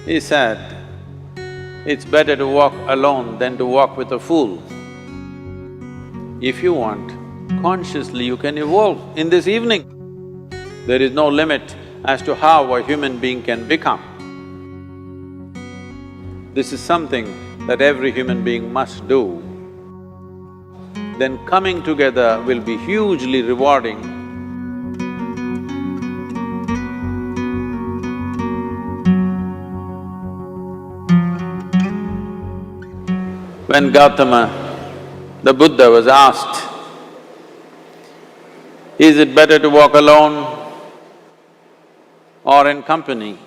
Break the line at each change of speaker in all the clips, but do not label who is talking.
He said, it's better to walk alone than to walk with a fool. If you want, consciously you can evolve in this evening. There is no limit as to how a human being can become. This is something that every human being must do. Then coming together will be hugely rewarding. When Gautama, the Buddha, was asked, is it better to walk alone or in company?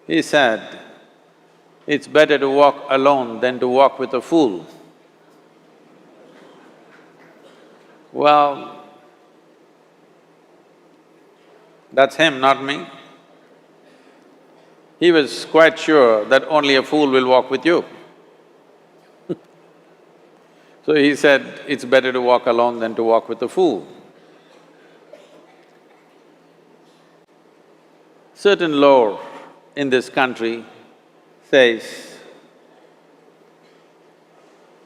He said, it's better to walk alone than to walk with a fool. Well, that's him, not me. He was quite sure that only a fool will walk with you. So he said, it's better to walk alone than to walk with a fool. Certain lore in this country says,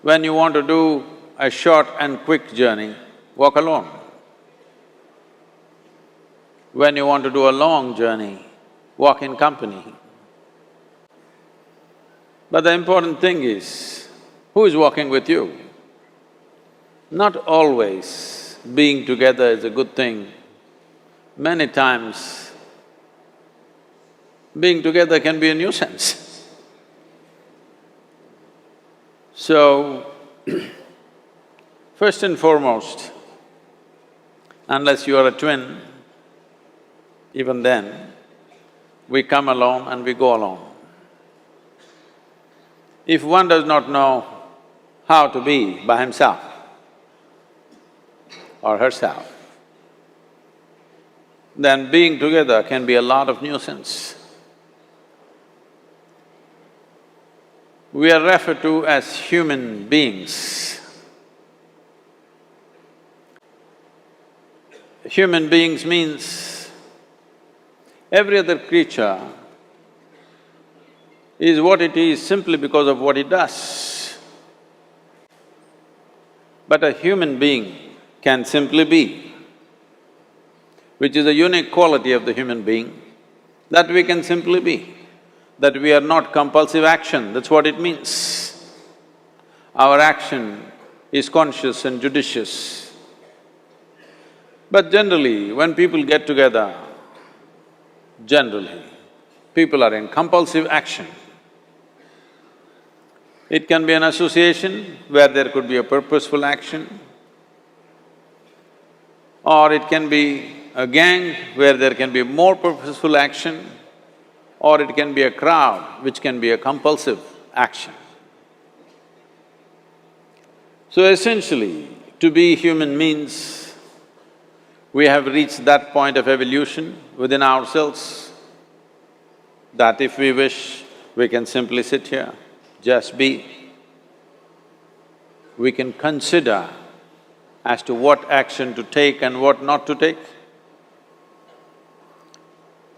when you want to do a short and quick journey, walk alone. When you want to do a long journey, walk in company. But the important thing is, who is walking with you? Not always being together is a good thing. Many times, being together can be a nuisance. So, first and foremost, unless you are a twin, even then, we come alone and we go alone. If one does not know how to be by himself or herself, then being together can be a lot of nuisance. We are referred to as human beings. Human beings means every other creature is what it is simply because of what it does. But a human being can simply be, which is a unique quality of the human being, that we can simply be, that we are not compulsive action, that's what it means. Our action is conscious and judicious. But generally, when people get together, generally, people are in compulsive action. It can be an association where there could be a purposeful action, or it can be a gang where there can be more purposeful action, or it can be a crowd which can be a compulsive action. So essentially, to be human means we have reached that point of evolution within ourselves that if we wish, we can simply sit here, just be. We can consider as to what action to take and what not to take.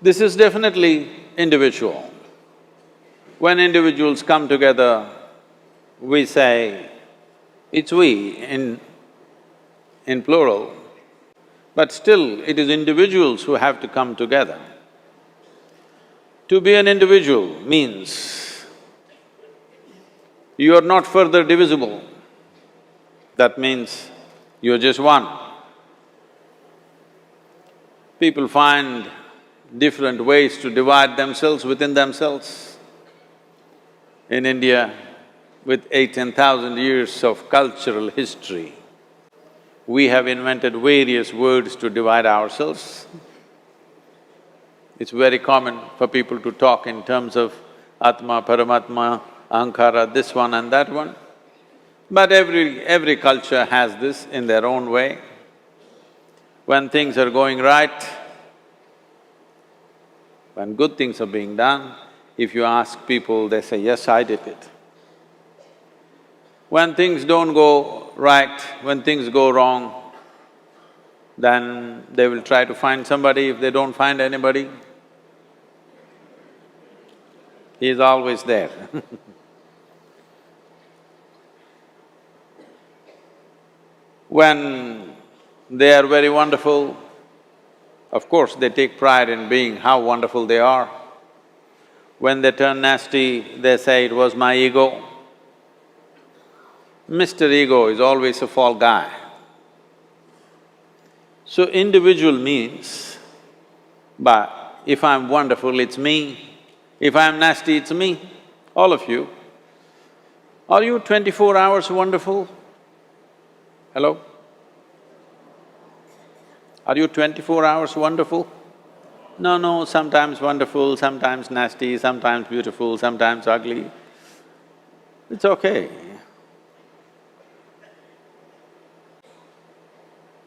This is definitely individual. When individuals come together, we say, it's we in plural, but still it is individuals who have to come together. To be an individual means you are not further divisible. That means you're just one. People find different ways to divide themselves within themselves. In India, with 8,000–10,000 years of cultural history, we have invented various words to divide ourselves. It's very common for people to talk in terms of Atma, Paramatma, Ahankara, this one and that one. But every culture has this in their own way. When things are going right, when good things are being done, if you ask people, they say, yes, I did it. When things don't go right, when things go wrong, then they will try to find somebody. If they don't find anybody, He is always there. When they are very wonderful, of course they take pride in being how wonderful they are. When they turn nasty, they say, "It was my ego." Mr. Ego is always a fall guy. So individual means, but if I'm wonderful, it's me. If I'm nasty, it's me. All of you. Are you 24 hours wonderful? Hello? Are you 24 hours wonderful? No, sometimes wonderful, sometimes nasty, sometimes beautiful, sometimes ugly. It's okay.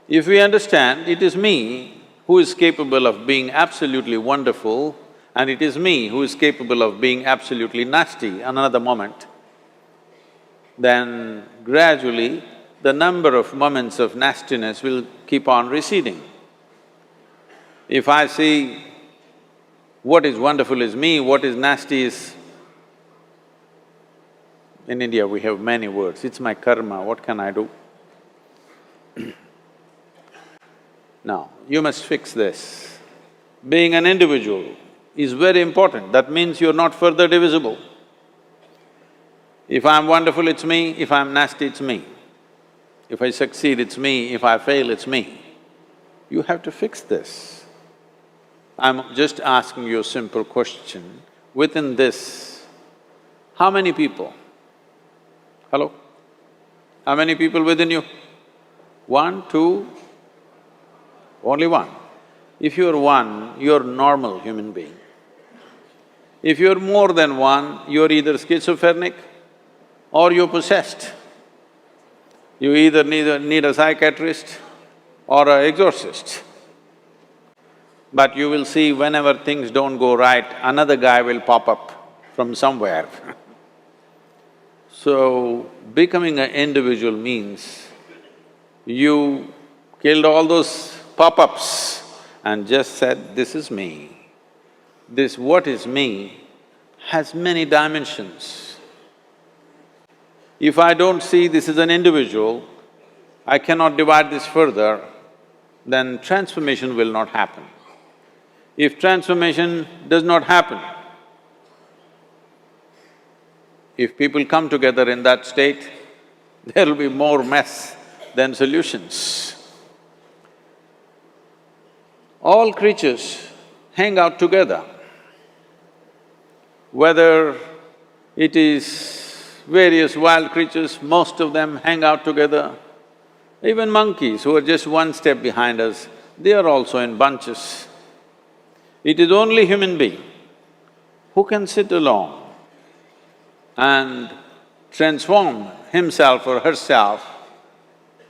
If we understand it is me who is capable of being absolutely wonderful and it is me who is capable of being absolutely nasty another moment, then gradually the number of moments of nastiness will keep on receding. If I see what is wonderful is me, what is nasty is… In India we have many words, it's my karma, what can I do? Now, you must fix this. Being an individual is very important, that means you're not further divisible. If I'm wonderful, it's me, if I'm nasty, it's me. If I succeed, it's me, if I fail, it's me. You have to fix this. I'm just asking you a simple question. Within this, how many people? Hello? How many people within you? One, two? Only one. If you're one, you're normal human being. If you're more than one, you're either schizophrenic or you're possessed. You either need a psychiatrist or an exorcist. But you will see whenever things don't go right, another guy will pop up from somewhere. So, becoming an individual means you killed all those pop-ups and just said, "This is me." This what is me has many dimensions. If I don't see this as an individual, I cannot divide this further, then transformation will not happen. If transformation does not happen, if people come together in that state, there will be more mess than solutions. All creatures hang out together. Whether it is various wild creatures, most of them hang out together. Even monkeys who are just one step behind us, they are also in bunches. It is only human being who can sit alone and transform himself or herself,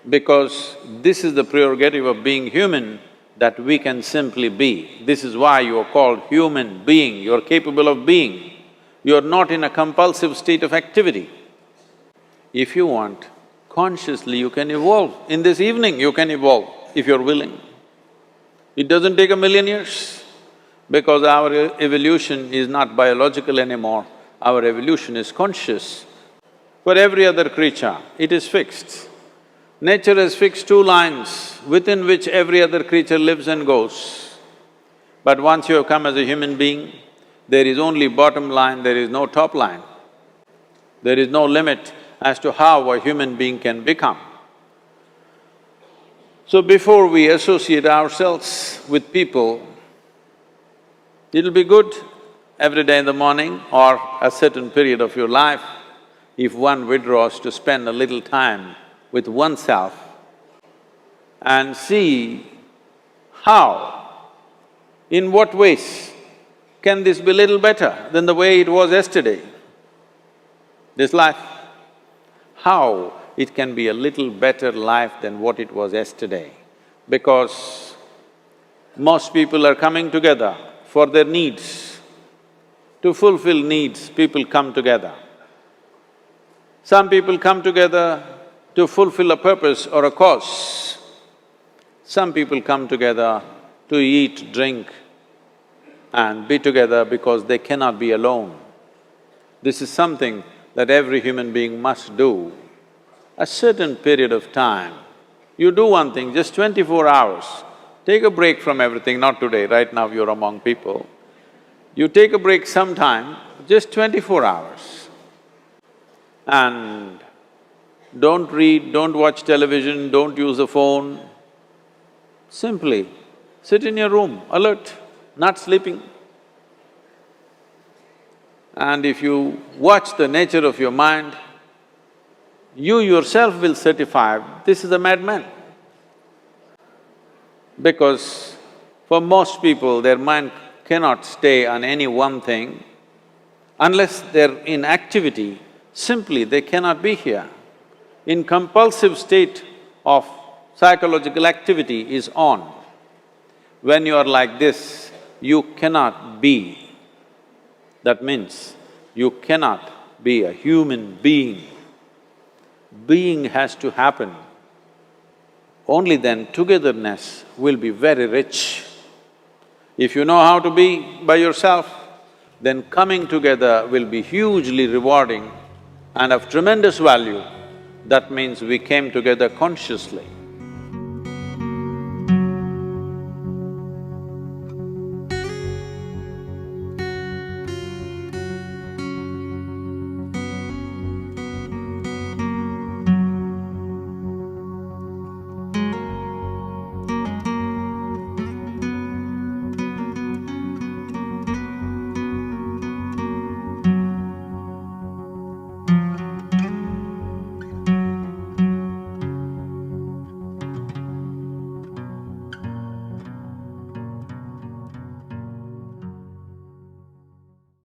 because this is the prerogative of being human, that we can simply be. This is why you are called human being, you're capable of being. You're not in a compulsive state of activity. If you want, consciously you can evolve. In this evening you can evolve, if you're willing. It doesn't take 1,000,000 years, because our evolution is not biological anymore, our evolution is conscious. For every other creature, it is fixed. Nature has fixed 2 lines within which every other creature lives and goes. But once you have come as a human being, there is only bottom line, there is no top line. There is no limit as to how a human being can become. So before we associate ourselves with people, it'll be good every day in the morning or a certain period of your life, if one withdraws to spend a little time with oneself and see how, in what ways can this be little better than the way it was yesterday, this life? How it can be a little better life than what it was yesterday, because most people are coming together for their needs. To fulfill needs, people come together. Some people come together to fulfill a purpose or a cause. Some people come together to eat, drink and be together because they cannot be alone. This is something that every human being must do. A certain period of time, you do one thing, just 24 hours, take a break from everything, not today, right now you're among people. You take a break sometime, just 24 hours. And don't read, don't watch television, don't use a phone. Simply sit in your room, alert, not sleeping. And if you watch the nature of your mind, you yourself will certify, this is a madman. Because for most people, their mind cannot stay on any one thing. Unless they're in activity, simply they cannot be here. In compulsive state of psychological activity is on. When you are like this, you cannot be. That means you cannot be a human being. Being has to happen. Only then togetherness will be very rich. If you know how to be by yourself, then coming together will be hugely rewarding and of tremendous value. That means we came together consciously.